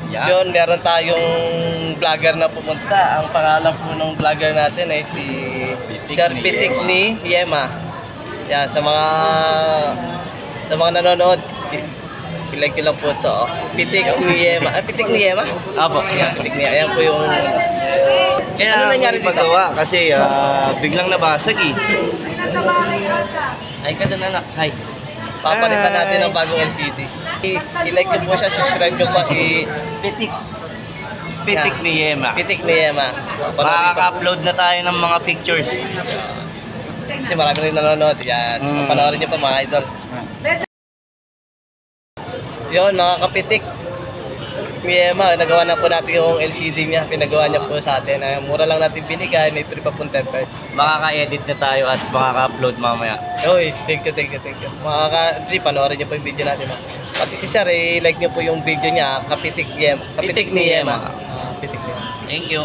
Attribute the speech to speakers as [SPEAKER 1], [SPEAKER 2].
[SPEAKER 1] Yeah.
[SPEAKER 2] Yun, meron tayong vlogger na pumunta. Ang pangalan po ng vlogger natin ay si Sir Pitik ni Yema. Yan, sa mga nanonood, like ko lang po ito. Pitik ni Yema. Pitik ni Yema?
[SPEAKER 1] Apo.
[SPEAKER 2] Yan, Pitik ni Yema. Ayan po yung...
[SPEAKER 1] Kaya
[SPEAKER 2] ano nangyari dito?
[SPEAKER 1] Pagawa kasi biglang nabasag eh. Ay ka dyan anak. Hi.
[SPEAKER 2] Papalitan natin ng bagong LCD. I-like nyo po siya, subscribe nyo po si Pitik.
[SPEAKER 1] Pitik ni Yema.
[SPEAKER 2] Pitik ni Yema.
[SPEAKER 1] Makaka-upload na tayo ng mga pictures.
[SPEAKER 2] Kasi marami rin nanonood. Yan. Panoorin nyo pa mga idol. Yun, mga kapitik. Yema, nagawa na po natin yung LCD niya. Pinagawa niya po sa atin. Mura lang natin binigay. May free pa pong temper.
[SPEAKER 1] Makaka-edit na tayo at makaka-upload mamaya.
[SPEAKER 2] Uy, thank you. Makaka-free, panoorin niyo po yung video natin. Pati si Sir, like niyo po yung video niya. Kapitik Yema. Kapitik ni Yema. Pitik ni Yema.
[SPEAKER 1] Thank you.